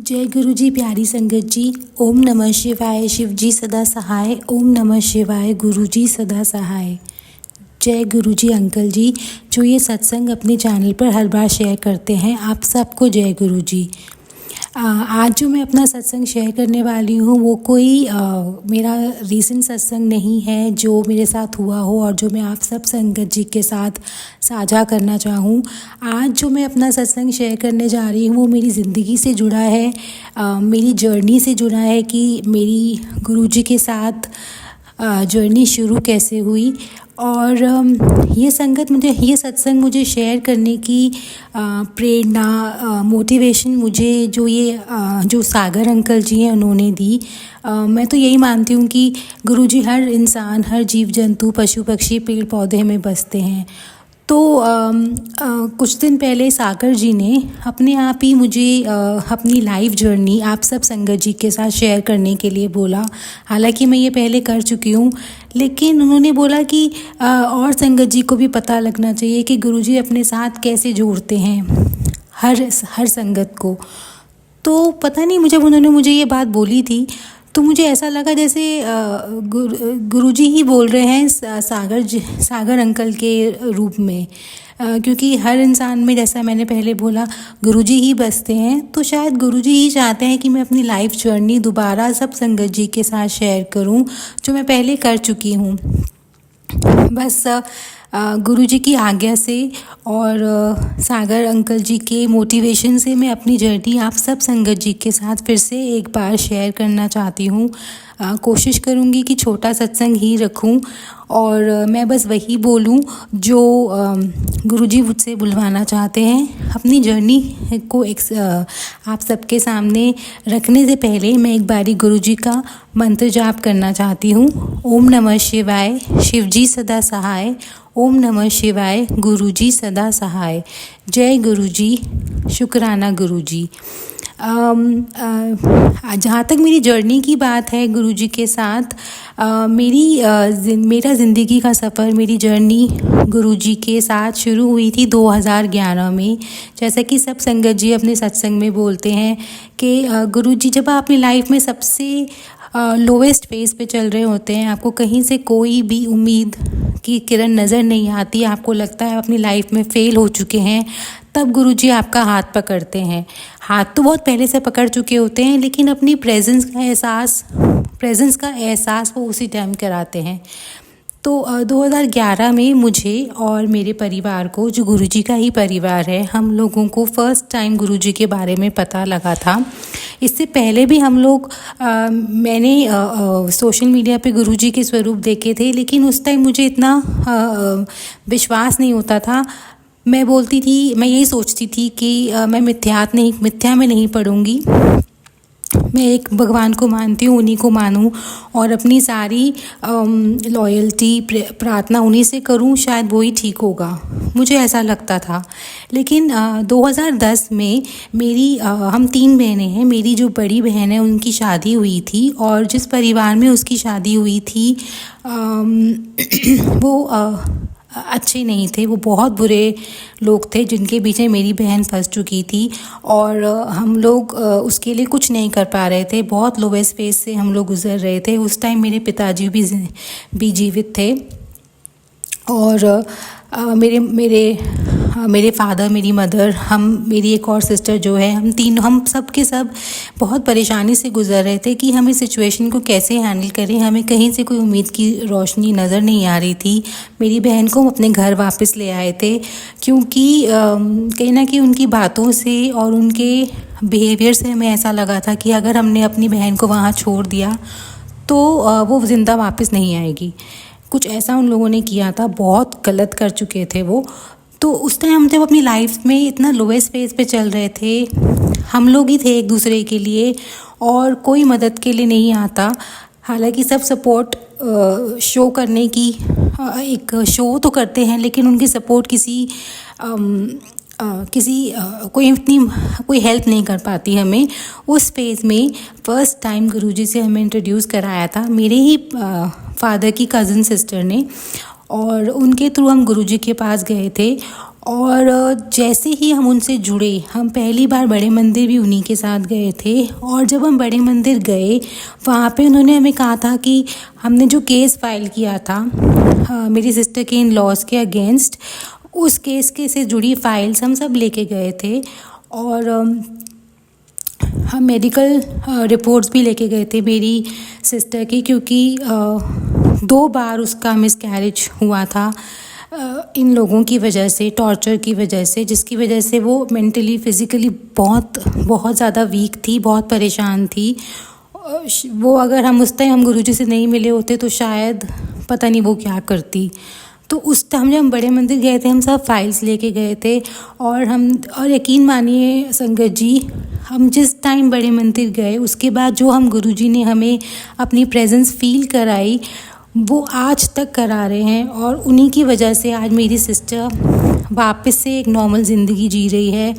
जय गुरु जी। प्यारी संगत जी, ओम नमः शिवाय। शिव जी सदा सहाय। ओम नमः शिवाय। गुरु जी सदा सहाय। जय गुरु जी। अंकल जी जो ये सत्संग अपने चैनल पर हर बार शेयर करते हैं, आप सबको जय गुरु जी। आज जो मैं अपना सत्संग शेयर करने वाली हूँ वो कोई मेरा रीसेंट सत्संग नहीं है जो मेरे साथ हुआ हो और जो मैं आप सब संगत जी के साथ साझा करना चाहूँ। आज जो मैं अपना सत्संग शेयर करने जा रही हूँ वो मेरी ज़िंदगी से जुड़ा है, मेरी जर्नी से जुड़ा है कि मेरी गुरु जी के साथ जर्नी शुरू कैसे हुई। और ये सत्संग मुझे शेयर करने की प्रेरणा, मोटिवेशन मुझे जो सागर अंकल जी हैं उन्होंने दी। मैं तो यही मानती हूँ कि गुरुजी हर इंसान, हर जीव जंतु, पशु पक्षी, पेड़ पौधे में बसते हैं। तो कुछ दिन पहले सागर जी ने अपने आप ही मुझे अपनी लाइफ जर्नी आप सब संगत जी के साथ शेयर करने के लिए बोला। हालांकि मैं ये पहले कर चुकी हूँ, लेकिन उन्होंने बोला कि और संगत जी को भी पता लगना चाहिए कि गुरुजी अपने साथ कैसे जोड़ते हैं हर संगत को। तो पता नहीं, जब मुझे ये बात बोली थी तो मुझे ऐसा लगा जैसे गुरुजी ही बोल रहे हैं सागर अंकल के रूप में, क्योंकि हर इंसान में, जैसा मैंने पहले बोला, गुरुजी ही बसते हैं। तो शायद गुरुजी ही चाहते हैं कि मैं अपनी लाइफ जर्नी दोबारा सब संगत जी के साथ शेयर करूं जो मैं पहले कर चुकी हूं। बस गुरुजी की आज्ञा से और सागर अंकल जी के मोटिवेशन से मैं अपनी जर्नी आप सब संगत जी के साथ फिर से एक बार शेयर करना चाहती हूँ। कोशिश करूँगी कि छोटा सत्संग ही रखूँ और मैं बस वही बोलूँ जो गुरुजी मुझसे बुलवाना चाहते हैं। अपनी जर्नी को आप सबके सामने रखने से पहले मैं एक बारी गुरुजी का मंत्र जाप करना चाहती हूँ। ओम नमः शिवाय। शिव जी सदा सहाय। ओम नमः शिवाय। गुरु जी सदा सहाय। जय गुरु जी। शुक्राना गुरु जी। जहाँ तक मेरी जर्नी की बात है गुरु जी के साथ, मेरा ज़िंदगी का सफ़र, मेरी जर्नी गुरु जी के साथ शुरू हुई थी 2011 में। जैसा कि सब संगत जी अपने सत्संग में बोलते हैं कि गुरु जी जब आप अपनी लाइफ में सबसे लोवेस्ट फेज पे चल रहे होते हैं, आपको कहीं से कोई भी उम्मीद की किरण नज़र नहीं आती, आपको लगता है अपनी लाइफ में फ़ेल हो चुके हैं, तब गुरुजी आपका हाथ पकड़ते हैं। हाथ तो बहुत पहले से पकड़ चुके होते हैं, लेकिन अपनी प्रेजेंस का एहसास वो उसी टाइम कराते हैं। तो 2011 में मुझे और मेरे परिवार को, जो गुरुजी का ही परिवार है, हम लोगों को फर्स्ट टाइम गुरुजी के बारे में पता लगा था। इससे पहले भी मैंने सोशल मीडिया पे गुरुजी के स्वरूप देखे थे, लेकिन उस टाइम मुझे इतना विश्वास नहीं होता था। मैं यही सोचती थी कि मैं मिथ्या में नहीं पढ़ूंगी। मैं एक भगवान को मानती हूँ, उन्हीं को मानूं और अपनी सारी लॉयल्टी, प्रार्थना उन्हीं से करूँ, शायद वही ठीक होगा, मुझे ऐसा लगता था। लेकिन 2010 में हम 3 बहनें हैं। मेरी जो बड़ी बहन है उनकी शादी हुई थी और जिस परिवार में उसकी शादी हुई थी वो अच्छे नहीं थे। वो बहुत बुरे लोग थे जिनके बीच में मेरी बहन फंस चुकी थी और हम लोग उसके लिए कुछ नहीं कर पा रहे थे। बहुत लोवेस्ट फेज से हम लोग गुजर रहे थे। उस टाइम मेरे पिताजी भी जीवित थे और मेरे फादर, मेरी मदर, मेरी एक और सिस्टर जो है, हम सब के सब बहुत परेशानी से गुजर रहे थे कि हम इस सिचुएशन को कैसे हैंडल करें। हमें कहीं से कोई उम्मीद की रोशनी नज़र नहीं आ रही थी। मेरी बहन को हम अपने घर वापस ले आए थे क्योंकि कहीं ना कहीं उनकी बातों से और उनके बिहेवियर से हमें ऐसा लगा था कि अगर हमने अपनी बहन को वहाँ छोड़ दिया तो वो ज़िंदा वापस नहीं आएगी। कुछ ऐसा उन लोगों ने किया था, बहुत गलत कर चुके थे वो। तो उस टाइम हम जब अपनी लाइफ में इतना लोवेस्ट फेज पे चल रहे थे, हम लोग ही थे एक दूसरे के लिए और कोई मदद के लिए नहीं आता। हालांकि सब सपोर्ट शो करने की एक शो तो करते हैं, लेकिन उनकी सपोर्ट कोई हेल्प नहीं कर पाती हमें। उस फेज में फर्स्ट टाइम गुरुजी से हमें इंट्रोड्यूस कराया था मेरे ही फादर की कज़न सिस्टर ने और उनके थ्रू हम गुरुजी के पास गए थे और जैसे ही हम उनसे जुड़े, हम पहली बार बड़े मंदिर भी उन्हीं के साथ गए थे। और जब हम बड़े मंदिर गए, वहाँ पे उन्होंने हमें कहा था कि हमने जो केस फाइल किया था मेरी सिस्टर के इन लॉज के अगेंस्ट, उस केस के से जुड़ी फाइल्स हम सब लेके गए थे। और हम मेडिकल रिपोर्ट्स भी लेके गए थे मेरी सिस्टर की, क्योंकि 2 बार उसका मिसकैरेज हुआ था इन लोगों की वजह से, टॉर्चर की वजह से, जिसकी वजह से वो मेंटली फिज़िकली बहुत ज़्यादा वीक थी, बहुत परेशान थी। वो अगर हम उस टाइम हम गुरुजी से नहीं मिले होते तो शायद पता नहीं वो क्या करती। तो उस टाइम जब हम बड़े मंदिर गए थे, हम सब फाइल्स लेके गए थे। और यकीन मानिए संगत जी, हम जिस टाइम बड़े मंदिर गए, उसके बाद जो हम गुरुजी ने हमें अपनी प्रेजेंस फील कराई, वो आज तक करा रहे हैं। और उन्हीं की वजह से आज मेरी सिस्टर वापस से एक नॉर्मल ज़िंदगी जी रही है।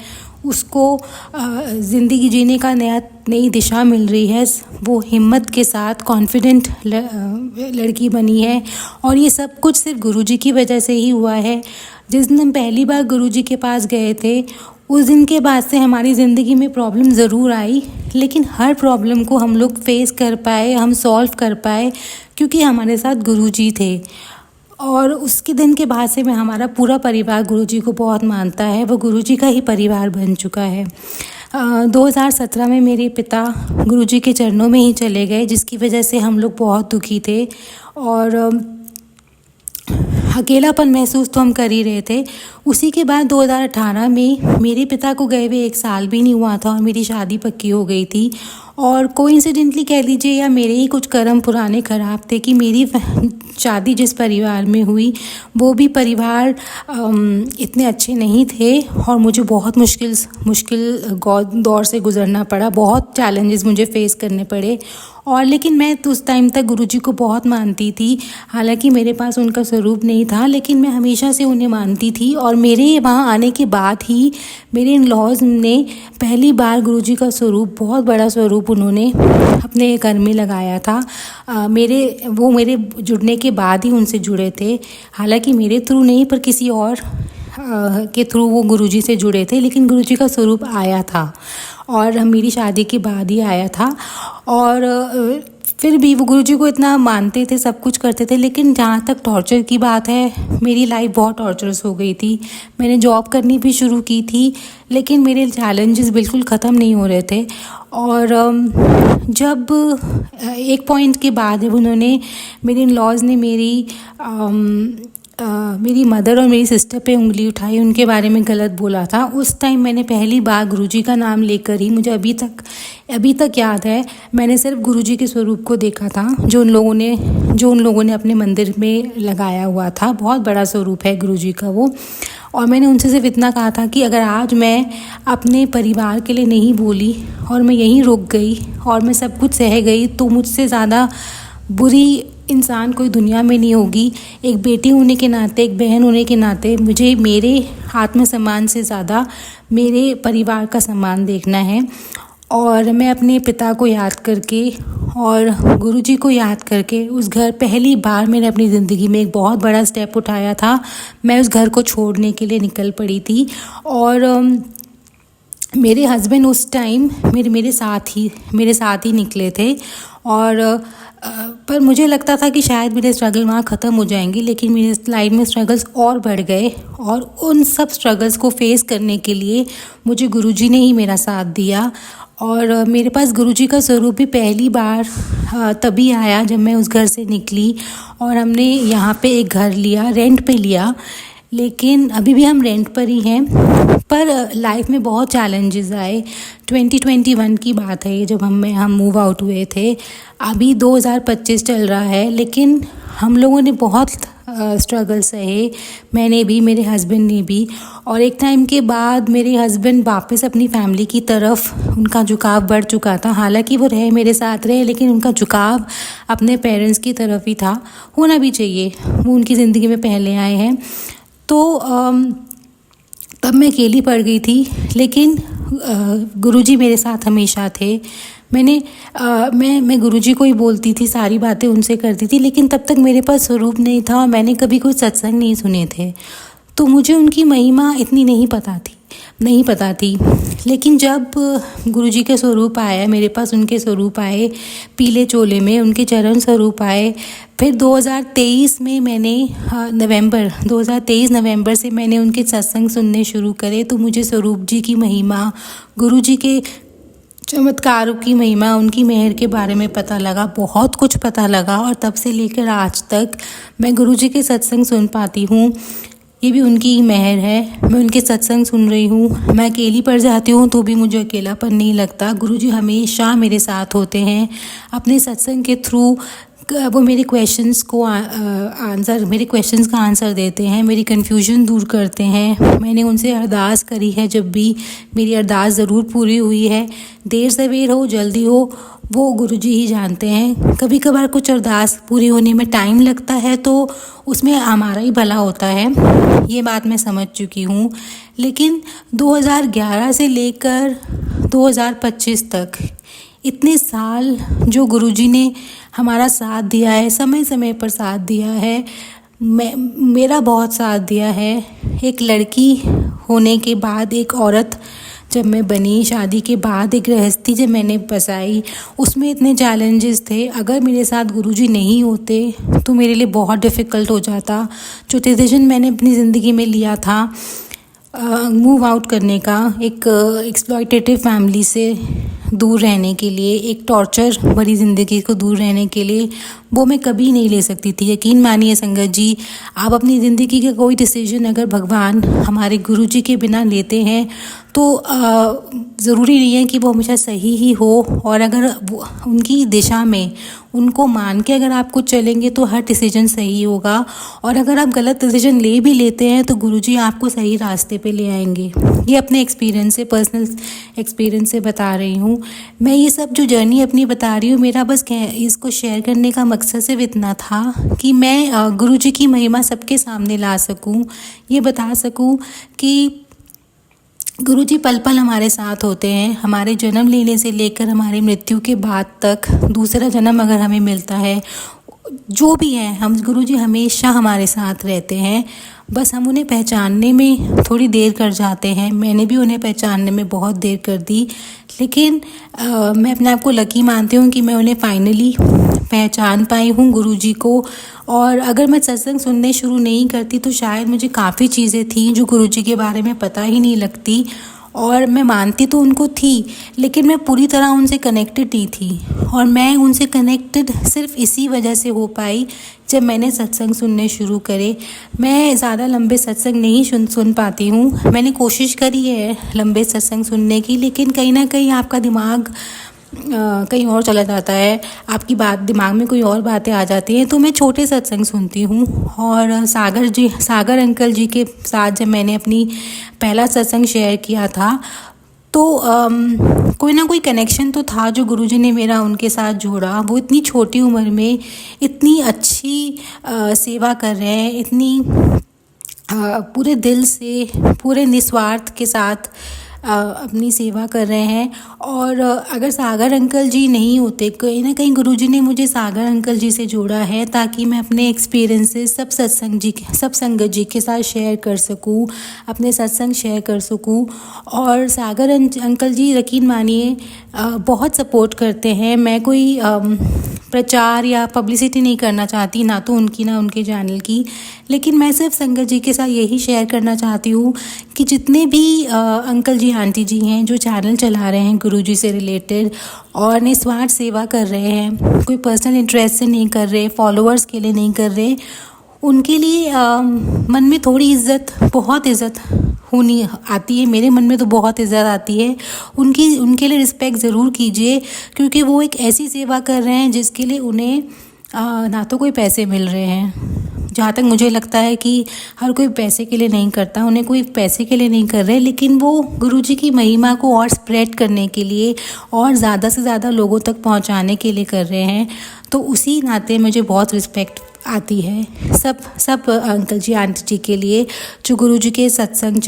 उसको ज़िंदगी जीने का नई दिशा मिल रही है। वो हिम्मत के साथ कॉन्फिडेंट लड़की बनी है। और ये सब कुछ सिर्फ गुरुजी की वजह से ही हुआ है। जिस दिन हम पहली बार गुरुजी के पास गए थे, उस दिन के बाद से हमारी ज़िंदगी में प्रॉब्लम ज़रूर आई, लेकिन हर प्रॉब्लम को हम लोग फेस कर पाए, हम सॉल्व कर पाए, क्योंकि हमारे साथ गुरुजी थे। और उसके दिन के बाद से हमारा पूरा परिवार गुरुजी को बहुत मानता है। वो गुरुजी का ही परिवार बन चुका है। 2017 में मेरे पिता गुरुजी के चरणों में ही चले गए, जिसकी वजह से हम लोग बहुत दुखी थे। और अकेलापन महसूस तो हम कर ही रहे थे। उसी के बाद 2018 में मेरे पिता को गए हुए 1 साल भी नहीं हुआ था और मेरी शादी पक्की हो गई थी। और कोइंसिडेंटली कह लीजिए, या मेरे ही कुछ कर्म पुराने ख़राब थे कि मेरी शादी जिस परिवार में हुई, वो भी परिवार इतने अच्छे नहीं थे। और मुझे बहुत मुश्किल दौर से गुज़रना पड़ा, बहुत चैलेंजेस मुझे फ़ेस करने पड़े। और लेकिन मैं तो उस टाइम तक गुरुजी को बहुत मानती थी। हालांकि मेरे पास उनका स्वरूप नहीं था, लेकिन मैं हमेशा से उन्हें मानती थी। और मेरे वहाँ आने के बाद ही मेरे इन लॉज ने पहली बार गुरुजी का स्वरूप, बहुत बड़ा स्वरूप उन्होंने अपने घर में लगाया था। मेरे जुड़ने के बाद ही उनसे जुड़े थे। हालांकि मेरे थ्रू नहीं, पर किसी और के थ्रू वो गुरुजी से जुड़े थे। लेकिन गुरुजी का स्वरूप आया था और मेरी शादी के बाद ही आया था। और फिर भी वो गुरुजी को इतना मानते थे, सब कुछ करते थे। लेकिन जहाँ तक टॉर्चर की बात है, मेरी लाइफ बहुत टॉर्चरस हो गई थी। मैंने जॉब करनी भी शुरू की थी, लेकिन मेरे चैलेंजेस बिल्कुल ख़त्म नहीं हो रहे थे। और जब एक पॉइंट के बाद उन्होंने, मेरे इन लॉज ने मेरी मदर और मेरी सिस्टर पे उंगली उठाई, उनके बारे में गलत बोला था। उस टाइम मैंने पहली बार गुरुजी का नाम लेकर ही, मुझे अभी तक याद है, मैंने सिर्फ गुरुजी के स्वरूप को देखा था, जो उन लोगों ने अपने मंदिर में लगाया हुआ था। बहुत बड़ा स्वरूप है गुरुजी का वो। और मैंने उनसे सिर्फ इतना कहा था कि अगर आज मैं अपने परिवार के लिए नहीं बोली और मैं यहीं रुक गई और मैं सब कुछ सह गई, तो मुझसे ज़्यादा बुरी इंसान कोई दुनिया में नहीं होगी। एक बेटी होने के नाते, एक बहन होने के नाते, मुझे मेरे आत्मसम्मान से ज़्यादा मेरे परिवार का सम्मान देखना है। और मैं अपने पिता को याद करके और गुरुजी को याद करके उस घर, पहली बार मैंने अपनी ज़िंदगी में एक बहुत बड़ा स्टेप उठाया था। मैं उस घर को छोड़ने के लिए निकल पड़ी थी। और मेरे हस्बैंड उस टाइम मेरे साथ ही निकले थे। और पर मुझे लगता था कि शायद मेरे स्ट्रगल वहाँ ख़त्म हो जाएंगे, लेकिन मेरी लाइफ में स्ट्रगल्स और बढ़ गए। और उन सब स्ट्रगल्स को फेस करने के लिए मुझे गुरुजी ने ही मेरा साथ दिया। और मेरे पास गुरुजी का स्वरूप भी पहली बार तभी आया जब मैं उस घर से निकली और हमने यहाँ पे एक घर लिया, रेंट पे लिया। लेकिन अभी भी हम रेंट पर ही हैं, पर लाइफ में बहुत चैलेंजेस आए। 2021 की बात है ये, जब हम मूव आउट हुए थे। अभी 2025 चल रहा है, लेकिन हम लोगों ने बहुत स्ट्रगल सहे, मैंने भी, मेरे हस्बैंड ने भी। और एक टाइम के बाद मेरे हस्बैंड वापस अपनी फैमिली की तरफ, उनका झुकाव बढ़ चुका था। हालांकि वो मेरे साथ रहे, लेकिन उनका झुकाव अपने पेरेंट्स की तरफ ही था। होना भी चाहिए, वो उनकी ज़िंदगी में पहले आए हैं। तो तब मैं अकेली पड़ गई थी, लेकिन गुरुजी मेरे साथ हमेशा थे। मैं गुरुजी को ही बोलती थी, सारी बातें उनसे करती थी, लेकिन तब तक मेरे पास स्वरूप नहीं था और मैंने कभी कोई सत्संग नहीं सुने थे। तो मुझे उनकी महिमा इतनी नहीं पता थी। लेकिन जब गुरुजी के स्वरूप आया मेरे पास, उनके स्वरूप आए पीले चोले में, उनके चरण स्वरूप आए, फिर 2023 में मैंने 2023 नवंबर से मैंने उनके सत्संग सुनने शुरू करे, तो मुझे स्वरूप जी की महिमा, गुरुजी के चमत्कारों की महिमा, उनकी मेहर के बारे में पता लगा, बहुत कुछ पता लगा। और तब से लेकर आज तक मैं गुरुजी के सत्संग सुन पाती हूँ, ये भी उनकी ही मेहर है। मैं उनके सत्संग सुन रही हूँ, मैं अकेली पड़ जाती हूँ तो भी मुझे अकेलापन नहीं लगता। गुरुजी हमेशा मेरे साथ होते हैं। अपने सत्संग के थ्रू वो मेरे क्वेश्चंस का आंसर देते हैं, मेरी कन्फ्यूजन दूर करते हैं। मैंने उनसे अरदास करी है, जब भी मेरी अरदास ज़रूर पूरी हुई है, देर सवेर हो जल्दी हो वो गुरुजी ही जानते हैं। कभी कभार कुछ अरदास पूरी होने में टाइम लगता है तो उसमें हमारा ही भला होता है, ये बात मैं समझ चुकी हूँ। लेकिन 2011 से लेकर 2025 तक इतने साल जो गुरुजी ने हमारा साथ दिया है, समय समय पर साथ दिया है, मेरा बहुत साथ दिया है। एक लड़की होने के बाद, एक औरत जब मैं बनी, शादी के बाद एक गृहस्थी जब मैंने बसाई, उसमें इतने चैलेंजेस थे। अगर मेरे साथ गुरुजी नहीं होते तो मेरे लिए बहुत डिफ़िकल्ट हो जाता। जो डिसीजन मैंने अपनी ज़िंदगी में लिया था मूव आउट करने का, एक एक्सप्लॉयटेटिव फैमिली से दूर रहने के लिए, एक टॉर्चर भरी ज़िंदगी को दूर रहने के लिए, वो मैं कभी नहीं ले सकती थी। यकीन मानिए संगत जी, आप अपनी ज़िंदगी का कोई डिसीजन अगर भगवान हमारे गुरुजी के बिना लेते हैं तो ज़रूरी नहीं है कि वो हमेशा सही ही हो। और अगर उनकी दिशा में उनको मान के अगर आप कुछ चलेंगे तो हर डिसीजन सही होगा। और अगर आप गलत डिसीजन ले भी लेते हैं तो गुरुजी आपको सही रास्ते पे ले आएंगे। ये अपने एक्सपीरियंस से, पर्सनल एक्सपीरियंस से बता रही हूँ मैं। ये सब जो जर्नी अपनी बता रही हूँ, मेरा बस इसको शेयर करने का मकसद सिर्फ इतना था कि मैं गुरुजी की महिमा सबके सामने ला सकूँ, ये बता सकूँ कि गुरुजी पल पल हमारे साथ होते हैं। हमारे जन्म लेने से लेकर हमारी मृत्यु के बाद तक, दूसरा जन्म अगर हमें मिलता है, जो भी है, हम गुरुजी हमेशा हमारे साथ रहते हैं। बस हम उन्हें पहचानने में थोड़ी देर कर जाते हैं। मैंने भी उन्हें पहचानने में बहुत देर कर दी, लेकिन मैं अपने आप को लकी मानती हूँ कि मैं उन्हें फाइनली पहचान पाई हूँ, गुरुजी को। और अगर मैं सत्संग सुनने शुरू नहीं करती तो शायद मुझे काफ़ी चीज़ें थी जो गुरुजी के बारे में पता ही नहीं लगती। और मैं मानती तो उनको थी, लेकिन मैं पूरी तरह उनसे कनेक्टेड नहीं थी। और मैं उनसे कनेक्टेड सिर्फ इसी वजह से हो पाई जब मैंने सत्संग सुनने शुरू करे। मैं ज़्यादा लंबे सत्संग नहीं सुन पाती हूँ। मैंने कोशिश करी है लंबे सत्संग सुनने की, लेकिन कहीं ना कहीं आपका दिमाग कहीं और चला जाता है, आपकी दिमाग में कोई और बातें आ जाती हैं। तो मैं छोटे सत्संग सुनती हूँ। और सागर अंकल जी के साथ जब मैंने अपनी पहला सत्संग शेयर किया था तो कोई ना कोई कनेक्शन तो था जो गुरुजी ने मेरा उनके साथ जोड़ा। वो इतनी छोटी उम्र में इतनी अच्छी सेवा कर रहे हैं, इतनी पूरे दिल से, पूरे निस्वार्थ के साथ अपनी सेवा कर रहे हैं। और अगर सागर अंकल जी नहीं होते, कहीं ना कहीं गुरुजी ने मुझे सागर अंकल जी से जोड़ा है ताकि मैं अपने एक्सपीरियंसेस सब संगत जी के साथ शेयर कर सकूं, अपने सत्संग शेयर कर सकूं। और सागर अंकल जी यकीन मानिए बहुत सपोर्ट करते हैं। मैं कोई प्रचार या पब्लिसिटी नहीं करना चाहती, ना तो उनकी ना उनके चैनल की, लेकिन मैं सिर्फ संगत जी के साथ यही शेयर करना चाहती हूँ कि जितने भी अंकल जी आंटी जी हैं जो चैनल चला रहे हैं गुरुजी से रिलेटेड और निस्वार्थ सेवा कर रहे हैं, कोई पर्सनल इंटरेस्ट से नहीं कर रहे, फॉलोअर्स के लिए नहीं कर रहे, उनके लिए मन में थोड़ी इज़्ज़त, बहुत इज़्ज़त होनी आती है। मेरे मन में तो बहुत इज़्ज़त आती है। उनके लिए रिस्पेक्ट ज़रूर कीजिए, क्योंकि वो एक ऐसी सेवा कर रहे हैं जिसके लिए उन्हें ना तो कोई पैसे मिल रहे हैं। जहाँ तक मुझे लगता है कि हर कोई पैसे के लिए नहीं करता, उन्हें कोई पैसे के लिए नहीं कर रहे, लेकिन वो गुरुजी की महिमा को और स्प्रेड करने के लिए और ज़्यादा से ज़्यादा लोगों तक पहुँचाने के लिए कर रहे हैं। तो उसी नाते मुझे बहुत रिस्पेक्ट आती है सब अंकल जी आंटी जी के लिए जो गुरुजी के सत्संग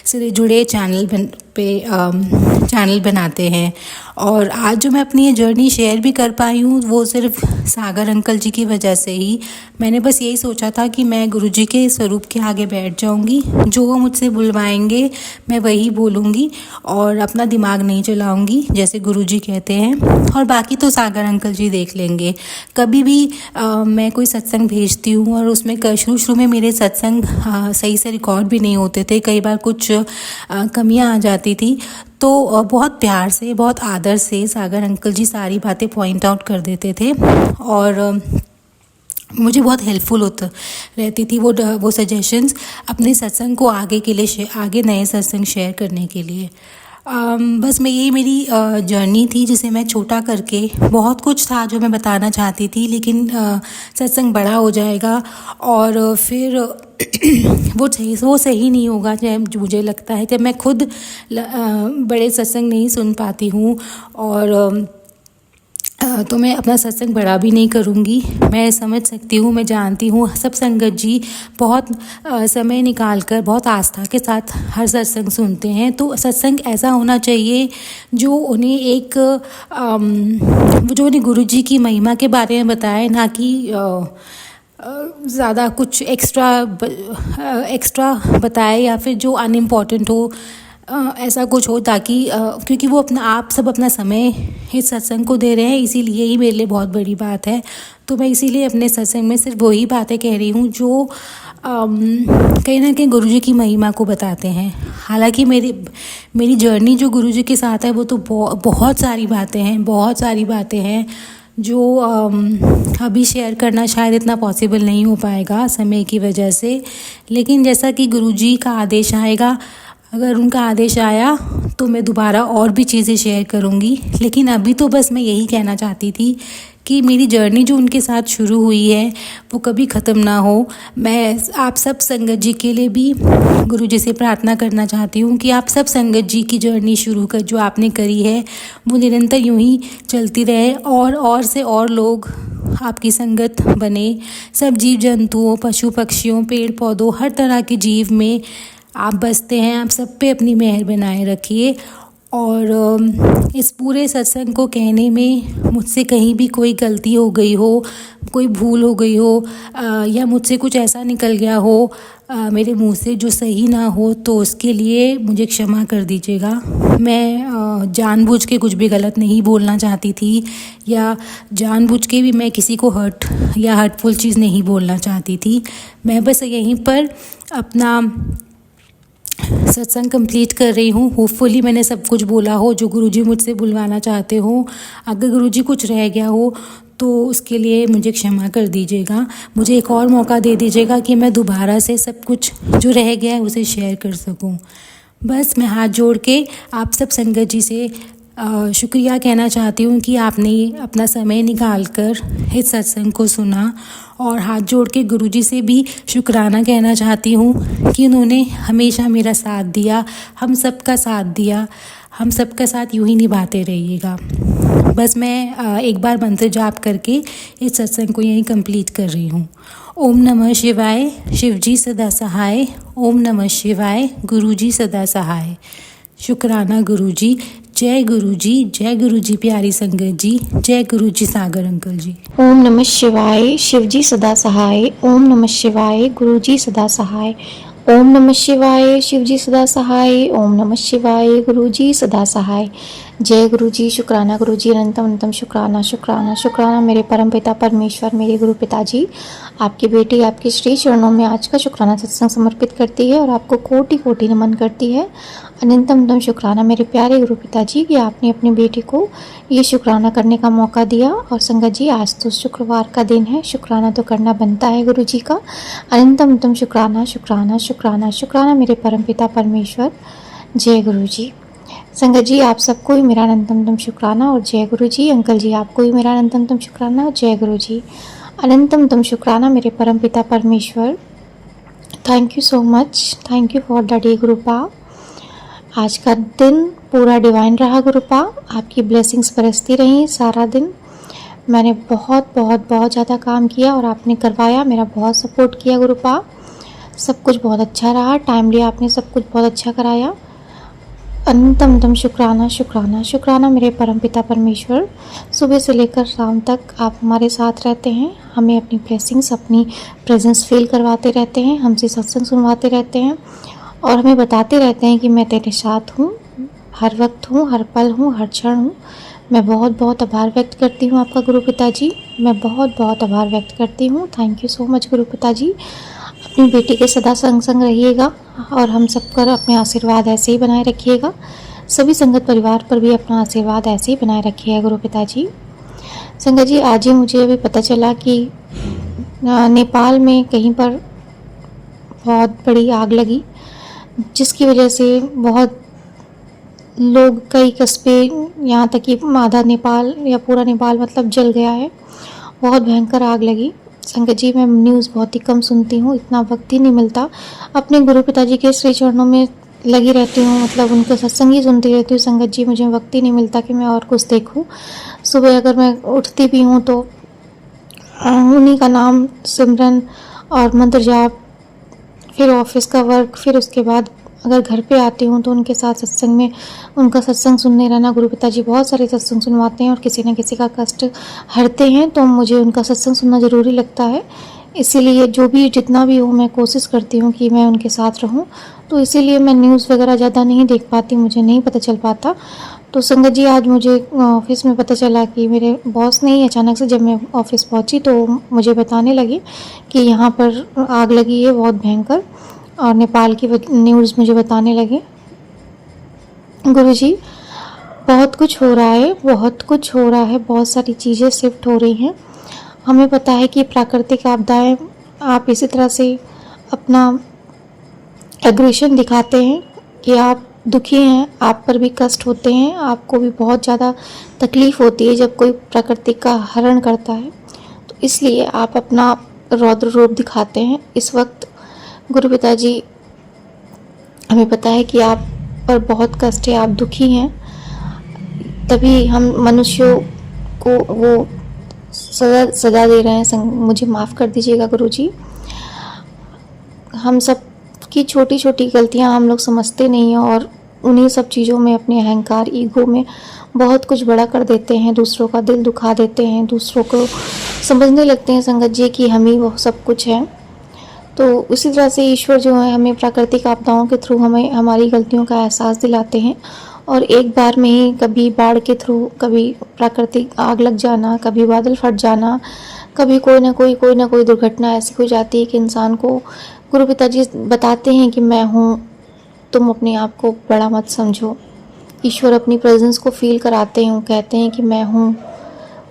से जुड़े चैनल पे चैनल बनाते हैं। और आज जो मैं अपनी ये जर्नी शेयर भी कर पाई हूँ वो सिर्फ सागर अंकल जी की वजह से ही। मैंने बस यही सोचा था कि मैं गुरुजी के स्वरूप के आगे बैठ जाऊँगी, जो वो मुझसे बुलवाएंगे मैं वही बोलूँगी और अपना दिमाग नहीं चलाऊँगी जैसे गुरुजी कहते हैं, और बाकी तो सागर अंकल जी देख लेंगे। कभी भी मैं कोई सत्संग भेजती हूँ और उसमें शुरू में मेरे सत्संग सही से रिकॉर्ड भी नहीं होते थे, कई बार कुछ कमियां आ जाती थी, तो बहुत प्यार से बहुत आदर से सागर अंकल जी सारी बातें पॉइंट आउट कर देते थे और मुझे बहुत हेल्पफुल रहती थी वो सजेशंस अपने सत्संग को आगे के लिए आगे नए सत्संग शेयर करने के लिए। बस मैं यही मेरी जर्नी थी जिसे मैं छोटा करके, बहुत कुछ था जो मैं बताना चाहती थी लेकिन सत्संग बड़ा हो जाएगा और फिर वो सही नहीं होगा। जब मुझे लगता है जब मैं खुद बड़े सत्संग नहीं सुन पाती हूँ और तो मैं अपना सत्संग बड़ा भी नहीं करूँगी। मैं समझ सकती हूँ, मैं जानती हूँ सब संगत जी बहुत समय निकाल कर बहुत आस्था के साथ हर सत्संग सुनते हैं। तो सत्संग ऐसा होना चाहिए जो उन्हें जो उन्हें गुरु जी की महिमा के बारे में बताए, ना कि ज़्यादा कुछ एक्स्ट्रा बताए या फिर जो अनइम्पॉर्टेंट हो, ऐसा कुछ हो, ताकि क्योंकि वो आप सब अपना समय इस सत्संग को दे रहे हैं, इसीलिए ही मेरे लिए बहुत बड़ी बात है। तो मैं इसीलिए अपने सत्संग में सिर्फ वही बातें कह रही हूँ जो कहीं ना कहीं गुरुजी की महिमा को बताते हैं। हालांकि मेरी जर्नी जो गुरुजी के साथ है वो तो बहुत सारी बातें हैं जो अभी शेयर करना शायद इतना पॉसिबल नहीं हो पाएगा समय की वजह से। लेकिन जैसा कि गुरुजी का आदेश आएगा, अगर उनका आदेश आया तो मैं दोबारा और भी चीज़ें शेयर करूँगी। लेकिन अभी तो बस मैं यही कहना चाहती थी कि मेरी जर्नी जो उनके साथ शुरू हुई है वो कभी ख़त्म ना हो। मैं आप सब संगत जी के लिए भी गुरुजी से प्रार्थना करना चाहती हूँ कि आप सब संगत जी की जर्नी शुरू कर जो आपने करी है वो निरंतर यूँ ही चलती रहे और से और लोग आपकी संगत बने। सब जीव जंतुओं, पशु पक्षियों, पेड़ पौधों, हर तरह के जीव में आप बसते हैं। आप सब पे अपनी मेहर बनाए रखिए। और इस पूरे सत्संग को कहने में मुझसे कहीं भी कोई गलती हो गई हो, कोई भूल हो गई हो या मुझसे कुछ ऐसा निकल गया हो मेरे मुंह से जो सही ना हो, तो उसके लिए मुझे क्षमा कर दीजिएगा। मैं जानबूझ के कुछ भी गलत नहीं बोलना चाहती थी या जानबूझ के भी मैं किसी को हर्टफुल चीज़ नहीं बोलना चाहती थी। मैं बस यहीं पर अपना सत्संग कंप्लीट कर रही हूँ। होपफुली मैंने सब कुछ बोला हो जो गुरुजी मुझसे बुलवाना चाहते हो। अगर गुरुजी कुछ रह गया हो तो उसके लिए मुझे क्षमा कर दीजिएगा। मुझे एक और मौका दे दीजिएगा कि मैं दोबारा से सब कुछ जो रह गया है उसे शेयर कर सकूँ। बस मैं हाथ जोड़ के आप सब संगत जी से शुक्रिया कहना चाहती हूँ कि आपने अपना समय निकाल कर इस सत्संग को सुना, और हाथ जोड़ के गुरुजी से भी शुक्राना कहना चाहती हूँ कि उन्होंने हमेशा मेरा साथ दिया, हम सबका साथ दिया। हम सबका साथ यूँ ही निभाते रहिएगा। बस मैं एक बार मंत्र जाप करके इस सत्संग को यहीं कंप्लीट कर रही हूँ। ओम नमः शिवाय, शिवजी सदा सहाय। ओम नमः शिवाय, गुरुजी सदा सहाय। शुक्राना गुरुजी। जय गुरुजी, जय गुरुजी प्यारी संगत जी, जय गुरुजी सागर अंकल जी। ओम नमः शिवाय, शिवजी सदा सहाय। ओम नमः शिवाय, गुरुजी सदा सहाय। ओम नमः शिवाय, शिवजी सदा सहाय। ओम नमः शिवाय, गुरुजी सदा सहाय। जय गुरुजी। शुक्राना गुरुजी, अनंतम अनंतम शुक्राना शुक्राना शुक्राना मेरे परम पिता परमेश्वर, मेरे गुरु पिताजी। आपकी बेटी आपके श्री चरणों में आज का शुक्राना सत्संग समर्पित करती है और आपको कोटि कोटि नमन करती है। अनंतम अनंतम शुक्राना मेरे प्यारे गुरु पिताजी कि आपने अपनी बेटी को ये शुक्राना करने का मौका दिया। और संगत जी, आज तो शुक्रवार का दिन है, शुक्राना तो करना बनता है गुरु जी का। अनंतम अनंतम शुक्राना शुक्राना शुक्राना शुक्राना मेरे परम पिता परमेश्वर। जय गुरु जी। संगत जी, आप सबको ही मेरा अनंतम शुक्राना और जय गुरु जी। अंकल जी, आपको भी मेरा अनंतम शुक्राना और जय गुरु जी। अनंतम शुक्राना मेरे परम पिता परमेश्वर। Thank you so much, thank you for the day गुरुपा। आज का दिन पूरा डिवाइन रहा गुरुपा, आपकी ब्लेसिंग्स बरसती रही सारा दिन। मैंने बहुत ज़्यादा काम किया और आपने करवाया, मेरा बहुत सपोर्ट किया गुरुपा। सब कुछ बहुत अच्छा रहा, टाइमली आपने सब कुछ बहुत अच्छा कराया। अनंतम शुक्राना शुक्राना शुक्राना मेरे परमपिता परमेश्वर। सुबह से लेकर शाम तक आप हमारे साथ रहते हैं, हमें अपनी ब्लेसिंग्स, अपनी प्रेजेंस फील करवाते रहते हैं, हमसे सत्संग सुनवाते रहते हैं और हमें बताते रहते हैं कि मैं तेरे साथ हूँ, हर वक्त हूँ, हर पल हूँ, हर क्षण हूँ। मैं बहुत बहुत आभार व्यक्त करती हूँ आपका गुरु पिताजी, मैं बहुत बहुत आभार व्यक्त करती हूँ। थैंक यू सो मच गुरु पिताजी। अपनी बेटी के सदा संग संग रहिएगा और हम सब पर अपने आशीर्वाद ऐसे ही बनाए रखिएगा। सभी संगत परिवार पर भी अपना आशीर्वाद ऐसे ही बनाए रखिएगा गुरु पिताजी। संगत जी, आज ही मुझे अभी पता चला कि नेपाल में कहीं पर बहुत बड़ी आग लगी, जिसकी वजह से बहुत लोग, कई कस्बे, यहाँ तक कि आधा नेपाल या पूरा नेपाल मतलब जल गया है। बहुत भयंकर आग लगी। संगत जी, मैं न्यूज़ बहुत ही कम सुनती हूँ, इतना वक्त ही नहीं मिलता। अपने गुरु पिताजी के श्री चरणों में लगी रहती हूँ, मतलब उनका सत्संग ही सुनती रहती हूँ। संगत जी, मुझे वक्त ही नहीं मिलता कि मैं और कुछ देखूँ। सुबह अगर मैं उठती भी हूँ तो उन्हीं का नाम सिमरन और मंत्र जाप, फिर ऑफिस का वर्क, फिर उसके बाद अगर घर पे आती हूँ तो उनके साथ सत्संग में, उनका सत्संग सुनने रहना। गुरु पिताजी बहुत सारे सत्संग सुनवाते हैं और किसी न किसी का कष्ट हरते हैं, तो मुझे उनका सत्संग सुनना ज़रूरी लगता है। इसीलिए जो भी जितना भी हो, मैं कोशिश करती हूँ कि मैं उनके साथ रहूँ। तो इसीलिए मैं न्यूज़ वगैरह ज़्यादा नहीं देख पाती, मुझे नहीं पता चल पाता। तो संगत जी, आज मुझे ऑफिस में पता चला कि मेरे बॉस ने ही अचानक से, जब मैं ऑफिस पहुँची तो मुझे बताने लगे कि यहाँ पर आग लगी है बहुत भयंकर, और नेपाल की न्यूज़ मुझे बताने लगे। गुरुजी, बहुत कुछ हो रहा है, बहुत कुछ हो रहा है, बहुत सारी चीज़ें शिफ्ट हो रही हैं। हमें पता है कि प्राकृतिक आपदाएं, आप इसी तरह से अपना एग्रेशन दिखाते हैं कि आप दुखी हैं, आप पर भी कष्ट होते हैं, आपको भी बहुत ज़्यादा तकलीफ़ होती है जब कोई प्रकृति का हरण करता है। तो इसलिए आप अपना रौद्र रूप दिखाते हैं इस वक्त। गुरु पिताजी, हमें पता है कि आप पर बहुत कष्ट है, आप दुखी हैं, तभी हम मनुष्यों को वो सजा दे रहे हैं। मुझे माफ़ कर दीजिएगा गुरुजी। हम सब की छोटी छोटी गलतियां हम लोग समझते नहीं हैं और उन्हीं सब चीज़ों में, अपने अहंकार, ईगो में बहुत कुछ बड़ा कर देते हैं, दूसरों का दिल दुखा देते हैं, दूसरों को समझने लगते हैं संगत जी कि हम ही वो सब कुछ है। तो उसी तरह से ईश्वर जो है, हमें प्राकृतिक आपदाओं के थ्रू हमें हमारी गलतियों का एहसास दिलाते हैं और एक बार में ही, कभी बाढ़ के थ्रू, कभी प्राकृतिक आग लग जाना, कभी बादल फट जाना, कभी कोई ना कोई दुर्घटना ऐसी हो जाती है कि इंसान को गुरु पिताजी बताते हैं कि मैं हूँ, तुम अपने आप को बड़ा मत समझो। ईश्वर अपनी प्रेजेंस को फील कराते हैं, कहते हैं कि मैं हूँ,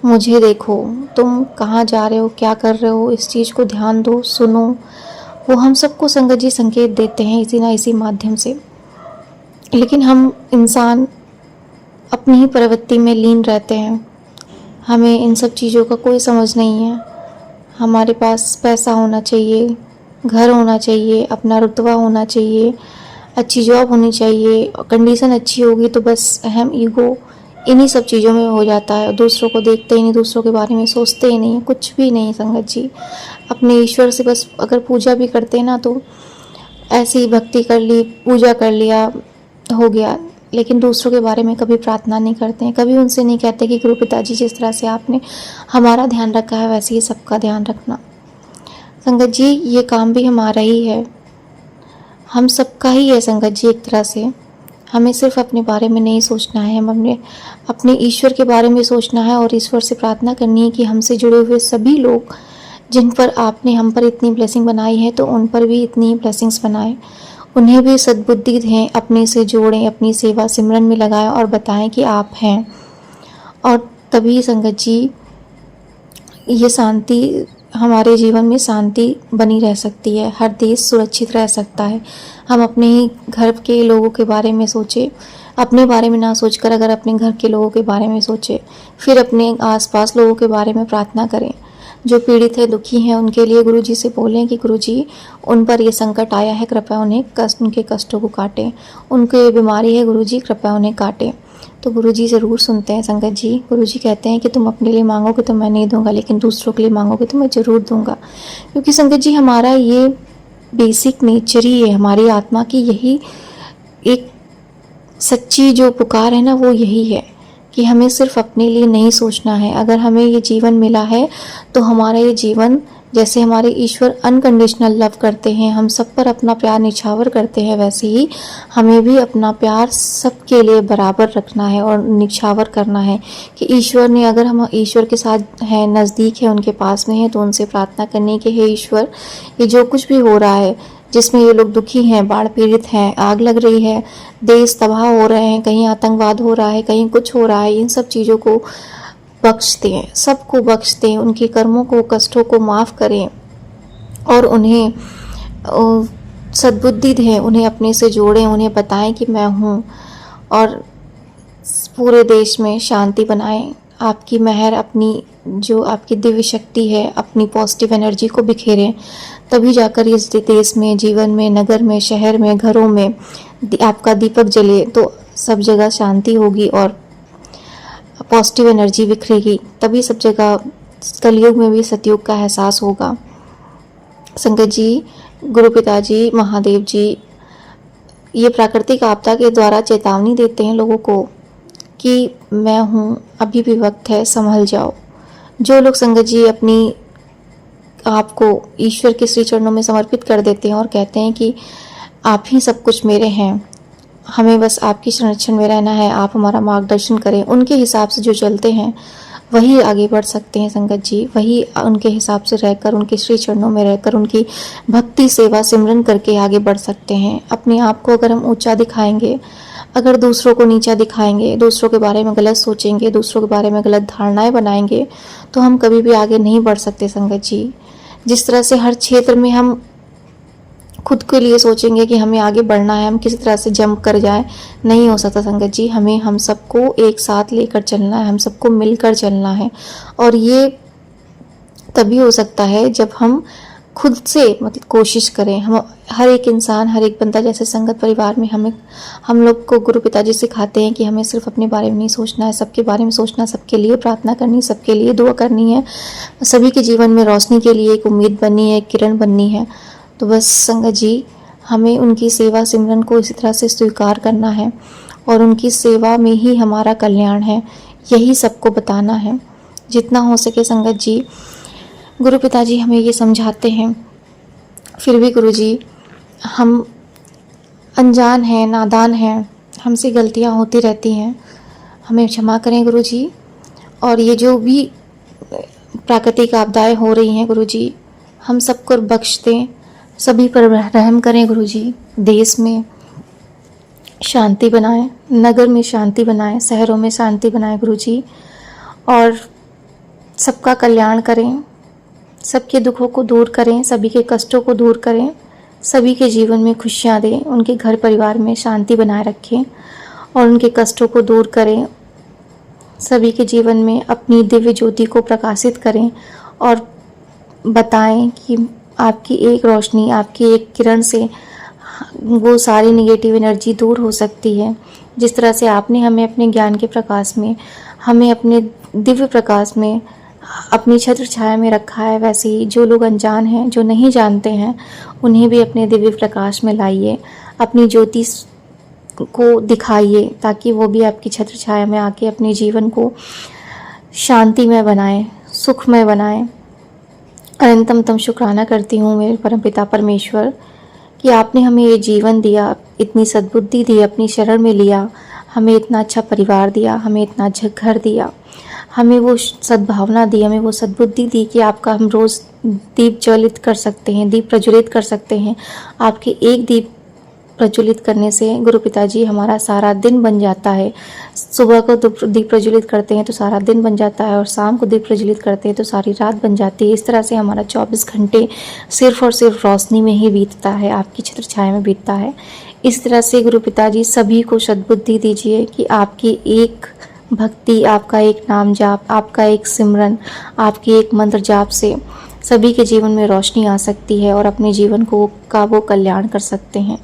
मुझे देखो, तुम कहाँ जा रहे हो, क्या कर रहे हो, इस चीज़ को ध्यान दो, सुनो। वो हम सबको संगत जी संकेत देते हैं इसी ना इसी माध्यम से। लेकिन हम इंसान अपनी ही प्रवृत्ति में लीन रहते हैं, हमें इन सब चीज़ों का कोई समझ नहीं है। हमारे पास पैसा होना चाहिए, घर होना चाहिए, अपना रुतबा होना चाहिए, अच्छी जॉब होनी चाहिए, कंडीशन अच्छी होगी तो बस अहम, ईगो, इन्हीं सब चीज़ों में हो जाता है। दूसरों को देखते ही नहीं, दूसरों के बारे में सोचते ही नहीं, कुछ भी नहीं संगत जी। अपने ईश्वर से बस अगर पूजा भी करते हैं ना, तो ऐसी भक्ति कर ली, पूजा कर लिया, हो गया, लेकिन दूसरों के बारे में कभी प्रार्थना नहीं करते हैं, कभी उनसे नहीं कहते कि गुरु पिताजी, जिस तरह से आपने हमारा ध्यान रखा है वैसे ही सबका ध्यान रखना। संगत जी, ये काम भी हमारा ही है, हम सबका ही है संगत जी एक तरह से। हमें सिर्फ अपने बारे में नहीं सोचना है, हमें अपने ईश्वर के बारे में सोचना है और ईश्वर से प्रार्थना करनी है कि हमसे जुड़े हुए सभी लोग, जिन पर आपने हम पर इतनी ब्लेसिंग बनाई है, तो उन पर भी इतनी ब्लेसिंग्स बनाएं, उन्हें भी सद्बुद्धि दें, अपने से जोड़ें, अपनी सेवा सिमरन में लगाएं और बताएं कि आप हैं। और तभी संगत जी, ये शांति, हमारे जीवन में शांति बनी रह सकती है, हर देश सुरक्षित रह सकता है। हम अपने ही घर के लोगों के बारे में सोचें, अपने बारे में ना सोचकर अगर अपने घर के लोगों के बारे में सोचें, फिर अपने आसपास लोगों के बारे में प्रार्थना करें। जो पीड़ित है, दुखी हैं, उनके लिए गुरुजी से बोलें कि गुरुजी, उन पर ये संकट आया है, कृपया उन्हें उनके कष्टों को काटें। उनके बीमारी है गुरुजी, कृपया उन्हें काटें। तो गुरुजी ज़रूर सुनते हैं संगत जी। गुरुजी कहते हैं कि तुम अपने लिए मांगोगे तो मैं नहीं दूंगा, लेकिन दूसरों के लिए मांगोगे तो मैं ज़रूर दूंगा। क्योंकि संगत जी, हमारा ये बेसिक नेचर ही है, हमारी आत्मा की यही एक सच्ची जो पुकार है ना वो यही है कि हमें सिर्फ अपने लिए नहीं सोचना है। अगर हमें ये जीवन मिला है तो हमारा ये जीवन, जैसे हमारे ईश्वर अनकंडीशनल लव करते हैं, हम सब पर अपना प्यार निछावर करते हैं, वैसे ही हमें भी अपना प्यार सबके लिए बराबर रखना है और निछावर करना है कि ईश्वर ने, अगर हम ईश्वर के साथ हैं, नज़दीक है, उनके पास में है, तो उनसे प्रार्थना करने के है ईश्वर, ये जो कुछ भी हो रहा है, जिसमें ये लोग दुखी हैं, बाढ़ पीड़ित हैं, आग लग रही है, देश तबाह हो रहे हैं, कहीं आतंकवाद हो रहा है, कहीं कुछ हो रहा है, इन सब चीज़ों को बख्श दें, सबको बख्श दें, उनके कर्मों को, कष्टों को माफ़ करें और उन्हें सद्बुद्धि दें, उन्हें अपने से जोड़ें, उन्हें बताएं कि मैं हूँ, और पूरे देश में शांति बनाएं। आपकी मेहर, अपनी जो आपकी दिव्य शक्ति है, अपनी पॉजिटिव एनर्जी को बिखेरें, तभी जाकर इस देश में, जीवन में, नगर में, शहर में, घरों में आपका दीपक जले तो सब जगह शांति होगी और पॉजिटिव एनर्जी बिखरेगी। तभी सब जगह कलयुग में भी सतयुग का एहसास होगा। संगत जी, गुरु पिताजी, महादेव जी ये प्राकृतिक आपदा के द्वारा चेतावनी देते हैं लोगों को कि मैं हूँ, अभी भी वक्त है, संभल जाओ। जो लोग संगत जी अपनी आपको ईश्वर के श्री चरणों में समर्पित कर देते हैं और कहते हैं कि आप ही सब कुछ मेरे हैं, हमें बस आपकी संरक्षण में रहना है, आप हमारा मार्गदर्शन करें, उनके हिसाब से जो चलते हैं वही आगे बढ़ सकते हैं संगत जी। वही उनके हिसाब से रहकर, उनके श्री चरणों में रहकर, उनकी भक्ति सेवा सिमरन करके आगे बढ़ सकते हैं। अपने आप को अगर हम ऊंचा दिखाएंगे, अगर दूसरों को नीचा दिखाएंगे, दूसरों के बारे में गलत सोचेंगे, दूसरों के बारे में गलत धारणाएं बनाएंगे, तो हम कभी भी आगे नहीं बढ़ सकते संगत जी। जिस तरह से हर क्षेत्र में हम खुद के लिए सोचेंगे कि हमें आगे बढ़ना है, हम किसी तरह से जंप कर जाए, नहीं हो सकता संगत जी। हमें हम सबको एक साथ लेकर चलना है, हम सबको मिलकर चलना है, और ये तभी हो सकता है जब हम खुद से मतलब कोशिश करें। हम हर एक इंसान, हर एक बंदा, जैसे संगत परिवार में हम लोग को गुरु पिताजी सिखाते हैं कि हमें सिर्फ अपने बारे में नहीं सोचना है, सबके बारे में सोचना, सबके लिए प्रार्थना करनी, सबके लिए दुआ करनी है, सभी के जीवन में रोशनी के लिए एक उम्मीद बननी है, एक किरण बननी है। तो बस संगत जी, हमें उनकी सेवा सिमरन को इसी तरह से स्वीकार करना है और उनकी सेवा में ही हमारा कल्याण है, यही सबको बताना है जितना हो सके संगत जी। गुरु पिताजी हमें ये समझाते हैं, फिर भी गुरु जी हम अनजान हैं, नादान हैं, हमसे गलतियां होती रहती हैं, हमें क्षमा करें गुरु जी। और ये जो भी प्राकृतिक आपदाएं हो रही हैं गुरु जी, हम सबको बख्श दें, सभी पर रहम करें गुरु जी। देश में शांति बनाएं, नगर में शांति बनाएं, शहरों में शांति बनाएं गुरु जी, और सबका कल्याण करें, सबके दुखों को दूर करें, सभी के कष्टों को दूर करें, सभी के जीवन में खुशियाँ दें, उनके घर परिवार में शांति बनाए रखें और उनके कष्टों को दूर करें, सभी के जीवन में अपनी दिव्य ज्योति को प्रकाशित करें और बताएं कि आपकी एक रोशनी, आपकी एक किरण से वो सारी निगेटिव एनर्जी दूर हो सकती है। जिस तरह से आपने हमें अपने ज्ञान के प्रकाश में, हमें अपने दिव्य प्रकाश में, अपनी छत्र छाया में रखा है, वैसे ही जो लोग अनजान हैं, जो नहीं जानते हैं, उन्हें भी अपने दिव्य प्रकाश में लाइए, अपनी ज्योति को दिखाइए, ताकि वो भी आपकी छत्र छाया में आके अपने जीवन को शांतिमय बनाएं, सुखमय बनाएं। अनंतम शुक्राना करती हूँ मेरे परमपिता परमेश्वर कि आपने हमें ये जीवन दिया, इतनी सद्बुद्धि दी, अपनी शरण में लिया, हमें इतना अच्छा परिवार दिया, हमें इतना अच्छा घर दिया, हमें वो सद्भावना दी, हमें वो सद्बुद्धि दी कि आपका हम रोज़ दीप ज्वलित कर सकते हैं, दीप प्रज्वलित कर सकते हैं। आपके एक दीप प्रज्वलित करने से गुरु पिताजी हमारा सारा दिन बन जाता है। सुबह को दीप प्रज्वलित करते हैं तो सारा दिन बन जाता है, और शाम को दीप प्रज्वलित करते हैं तो सारी रात बन जाती है। इस तरह से हमारा 24 घंटे सिर्फ और सिर्फ रोशनी में ही बीतता है, आपकी छत्र छाया में बीतता है। इस तरह से गुरु पिताजी सभी को सद्बुद्धि दीजिए कि आपकी एक भक्ति, आपका एक नाम जाप, आपका एक सिमरन, आपकी एक मंत्र जाप से सभी के जीवन में रोशनी आ सकती है और अपने जीवन को वो कल्याण कर सकते हैं।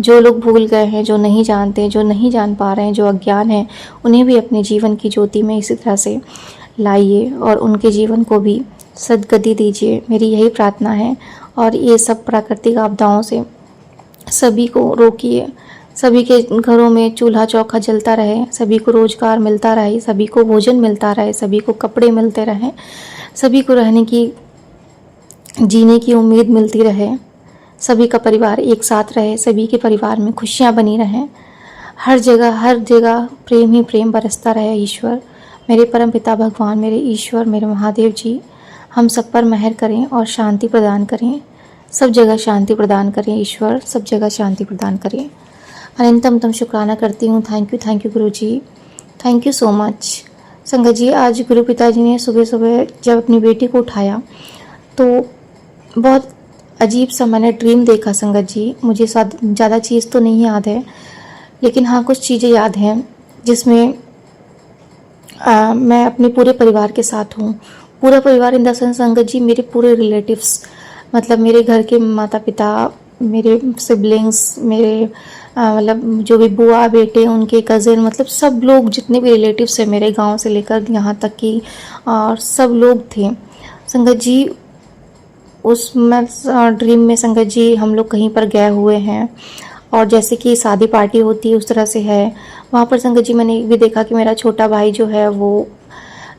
जो लोग भूल गए हैं, जो नहीं जानते, जो नहीं जान पा रहे हैं, जो अज्ञान हैं, उन्हें भी अपने जीवन की ज्योति में इसी तरह से लाइए और उनके जीवन को भी सद्गति दीजिए। मेरी यही प्रार्थना है। और ये सब प्राकृतिक आपदाओं से सभी को रोकिए, सभी के घरों में चूल्हा चौका जलता रहे, सभी को रोजगार मिलता रहे, सभी को भोजन मिलता रहे, सभी को कपड़े मिलते रहें, सभी को रहने की जीने की उम्मीद मिलती रहे, सभी का परिवार एक साथ रहे, सभी के परिवार में खुशियाँ बनी रहें, हर जगह प्रेम ही प्रेम बरसता रहे। ईश्वर, मेरे परम पिता भगवान, मेरे ईश्वर, मेरे महादेव जी हम सब पर मेहर करें और शांति प्रदान करें, सब जगह शांति प्रदान करें। ईश्वर सब जगह शांति प्रदान करें। अनंतम शुक्राना करती हूँ। Thank you Guru ji, thank you so much. संगत जी, आज गुरु पिताजी ने सुबह सुबह जब अपनी बेटी को उठाया तो बहुत अजीब सा मैंने ड्रीम देखा। संगत जी, मुझे ज़्यादा चीज़ तो नहीं याद है, लेकिन हाँ कुछ चीज़ें याद हैं जिसमें मैं अपने पूरे परिवार के साथ हूँ। पूरा परिवार इन द सेंस संगत जी, मेरे पूरे रिलेटिव्स, मतलब मेरे घर के माता पिता, मेरे सिबलिंग्स, मेरे मतलब जो भी बुआ बेटे, उनके कज़न, मतलब सब लोग जितने भी रिलेटिव्स हैं मेरे गांव से लेकर यहाँ तक कि, और सब लोग थे संगत जी। उस ड्रीम में संगत जी हम लोग कहीं पर गए हुए हैं और जैसे कि शादी पार्टी होती है उस तरह से है। वहाँ पर संगत जी मैंने भी देखा कि मेरा छोटा भाई जो है वो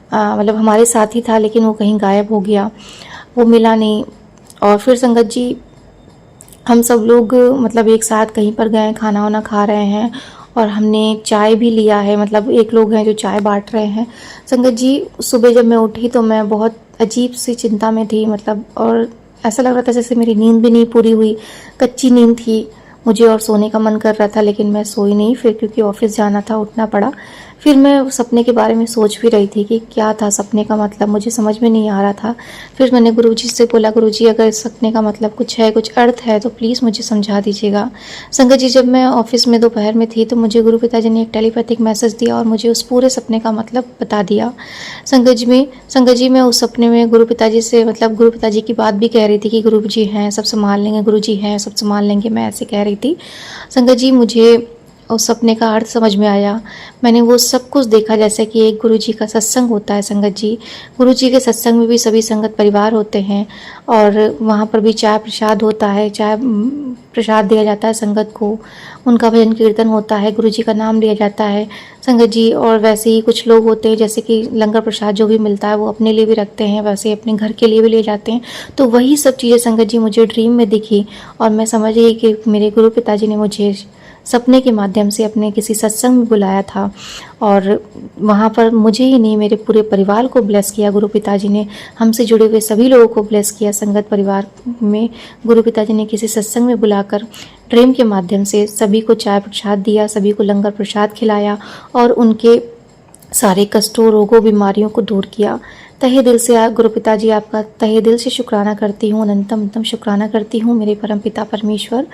मतलब हमारे साथ ही था, लेकिन वो कहीं गायब हो गया, वो मिला नहीं। और फिर संगत जी हम सब लोग मतलब एक साथ कहीं पर गए, खाना वाना खा रहे हैं और हमने चाय भी लिया है, मतलब एक लोग हैं जो चाय बांट रहे हैं। संगत जी सुबह जब मैं उठी तो मैं बहुत अजीब सी चिंता में थी, मतलब और ऐसा लग रहा था जैसे मेरी नींद भी नहीं पूरी हुई, कच्ची नींद थी मुझे और सोने का मन कर रहा था, लेकिन मैं सोई नहीं। फिर क्योंकि ऑफिस जाना था उठना पड़ा। फिर मैं सपने के बारे में सोच भी रही थी कि क्या था सपने का मतलब, मुझे समझ में नहीं आ रहा था। फिर मैंने गुरुजी से बोला, गुरुजी अगर इस सपने का मतलब कुछ है, कुछ अर्थ है तो प्लीज़ मुझे समझा दीजिएगा। संगत जी जब मैं ऑफिस में दोपहर में थी तो मुझे गुरु पिताजी ने एक टेलीपैथिक मैसेज दिया और मुझे उस पूरे सपने का मतलब बता दिया। संगत जी मैं उस सपने में गुरु पिताजी से, मतलब गुरु पिताजी की बात भी कह रही थी कि गुरु जी हैं सब संभाल लेंगे, गुरु जी हैं सब संभाल लेंगे, मैं ऐसे कह रही थी। संगत जी मुझे उस सपने का अर्थ समझ में आया। मैंने वो सब कुछ देखा जैसे कि एक गुरुजी का सत्संग होता है। संगत जी गुरुजी के सत्संग में भी सभी संगत परिवार होते हैं और वहाँ पर भी चाय प्रसाद होता है, चाय प्रसाद दिया जाता है संगत को, उनका भजन कीर्तन होता है, गुरुजी का नाम लिया जाता है संगत जी। और वैसे ही कुछ लोग होते हैं जैसे कि लंगर प्रसाद जो भी मिलता है वो अपने लिए भी रखते हैं, वैसे ही अपने घर के लिए भी ले जाते हैं। तो वही सब चीज़ें संगत जी मुझे ड्रीम में दिखी और मैं समझ गई कि मेरे गुरु पिताजी ने मुझे सपने के माध्यम से अपने किसी सत्संग में बुलाया था और वहाँ पर मुझे ही नहीं मेरे पूरे परिवार को ब्लेस किया गुरु पिताजी ने, हमसे जुड़े हुए सभी लोगों को ब्लेस किया। संगत परिवार में गुरु पिताजी ने किसी सत्संग में बुलाकर ड्रीम के माध्यम से सभी को चाय प्रसाद दिया, सभी को लंगर प्रसाद खिलाया और उनके सारे कष्टों, रोगों, बीमारियों को दूर किया। तहे दिल से गुरु पिताजी आपका तहे दिल से शुक्राना करती हूँ, अनंतम शुक्राना करती हूँ मेरे परम पिता परमेश्वर।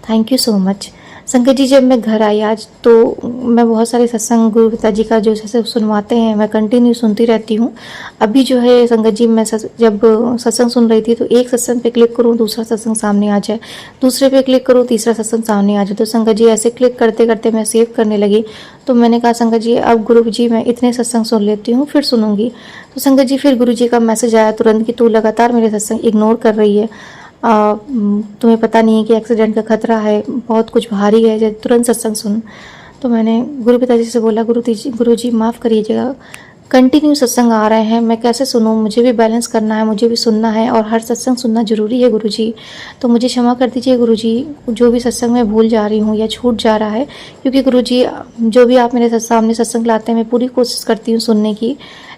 Thank you so much. संगत जी जब मैं घर आई आज तो मैं बहुत सारे सत्संग गुरु पिताजी का जो जैसे सुनवाते हैं मैं कंटिन्यू सुनती रहती हूँ। अभी जो है संगत जी मैं जब सत्संग सुन रही थी तो एक सत्संग पे क्लिक करूँ दूसरा सत्संग सामने आ जाए, दूसरे पे क्लिक करूँ तीसरा सत्संग सामने आ जाए। तो संगत जी ऐसे क्लिक करते करते मैं सेव करने लगी। तो मैंने कहा संगत जी अब गुरु जी मैं इतने सत्संग सुन लेती हूँ फिर सुनूंगी। तो संगत जी फिर गुरु जी का मैसेज आया तुरंत कि तू लगातार मेरे सत्संग इग्नोर कर रही है, तुम्हें पता नहीं है कि एक्सीडेंट का खतरा है, बहुत कुछ भारी है, जब तुरंत सत्संग सुन। तो मैंने गुरु पिताजी से बोला गुरु जी माफ़ करिएगा, कंटिन्यू सत्संग आ रहे हैं, मैं कैसे सुनूं, मुझे भी बैलेंस करना है, मुझे भी सुनना है और हर सत्संग सुनना ज़रूरी है गुरु जी, तो मुझे क्षमा कर दीजिए गुरु जी, जो भी सत्संग में भूल जा रही हूँ या छूट जा रहा है। क्योंकि गुरु जी जो भी आप मेरे सामने सत्संग लाते हैं मैं पूरी कोशिश करती हूँ सुनने की,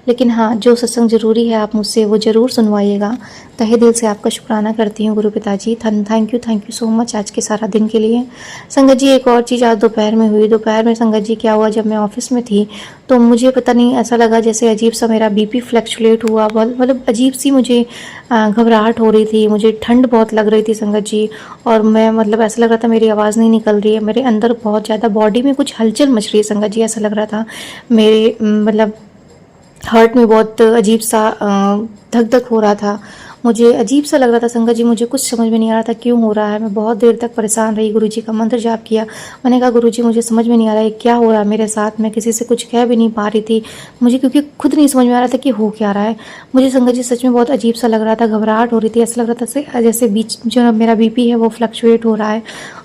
लेकिन हाँ जो सत्संग ज़रूरी है आप मुझसे वो ज़रूर सुनवाइएगा। तहे दिल से आपका शुक्राना करती हूँ गुरु पिताजी। थैंक यू सो मच आज के सारा दिन के लिए। संगत जी एक और चीज़ आज दोपहर में हुई। दोपहर में संगत जी क्या हुआ, जब मैं ऑफिस में थी तो मुझे पता नहीं ऐसा लगा जैसे अजीब सा मेरा बीपी फ्लक्चुएट हुआ, मतलब अजीब सी मुझे घबराहट हो रही थी, मुझे ठंड बहुत लग रही थी संगत जी। और मैं मतलब ऐसा लग रहा था मेरी आवाज़ नहीं निकल रही है, मेरे अंदर बहुत ज़्यादा बॉडी में कुछ हलचल मच रही है संगत जी। ऐसा लग रहा था मेरे मतलब हार्ट में बहुत अजीब सा धक धक हो रहा था, मुझे अजीब सा लग रहा था संगत जी, मुझे कुछ समझ में नहीं आ रहा था क्यों हो रहा है। मैं बहुत देर तक परेशान रही, गुरुजी का मंत्र जाप किया। मैंने कहा गुरुजी मुझे समझ में नहीं आ रहा है क्या हो रहा है मेरे साथ, मैं किसी से कुछ कह भी नहीं पा रही थी मुझे, क्योंकि खुद नहीं समझ में आ रहा था कि हो क्या रहा है मुझे। संगत जी सच में बहुत अजीब सा लग रहा था, घबराहट हो रही थी, ऐसा लग रहा था जैसे बीच जो मेरा बीपी है वो फ्लक्चुएट हो रहा है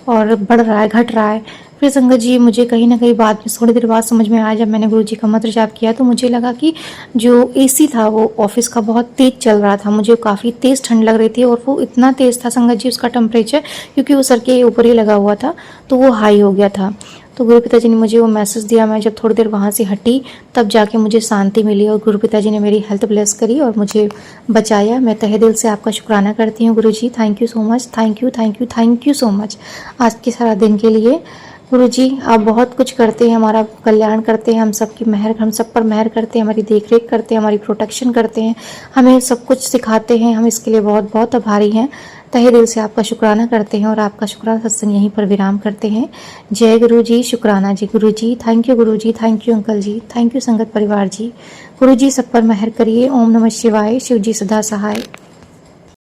और बढ़ रहा है, घट रहा है। फिर संगत जी मुझे कहीं ना कहीं बाद में थोड़ी देर बाद समझ में आया, जब मैंने गुरु जी का मंत्र जाप किया तो मुझे लगा कि जो एसी था वो ऑफिस का बहुत तेज चल रहा था, मुझे काफ़ी तेज़ ठंड लग रही थी और वो इतना तेज़ था संगत जी उसका टेम्परेचर, क्योंकि वो सर के ऊपर ही लगा हुआ था तो वो हाई हो गया था। तो गुरु पिताजी ने मुझे वो मैसेज दिया, मैं जब थोड़ी देर वहाँ से हटी तब जाके मुझे शांति मिली और गुरु पिताजी ने मेरी हेल्थ ब्लेस करी और मुझे बचाया। मैं तहे दिल से आपका शुक्राना करती हूँ Guru ji, thank you so much, thank you thank you thank you so much आज के सारा दिन के लिए। गुरु जी आप बहुत कुछ करते हैं, हमारा कल्याण करते हैं, हम सब पर मेहर करते हैं, हमारी देख रेख करते हैं, हमारी प्रोटेक्शन करते हैं, हमें सब कुछ सिखाते हैं, हम इसके लिए बहुत बहुत आभारी हैं। तहे दिल से आपका शुक्राना करते हैं और आपका शुक्राना सत्संग यहीं पर विराम करते हैं। जय गुरु जी, शुक्राना जी गुरु ji, thank you Guru ji, thank you uncle जी, थैंक यू संगत परिवार जी। गुरु जी सब पर मेहर करिए। ओम नमः शिवाय। शिव जी सदा सहाय।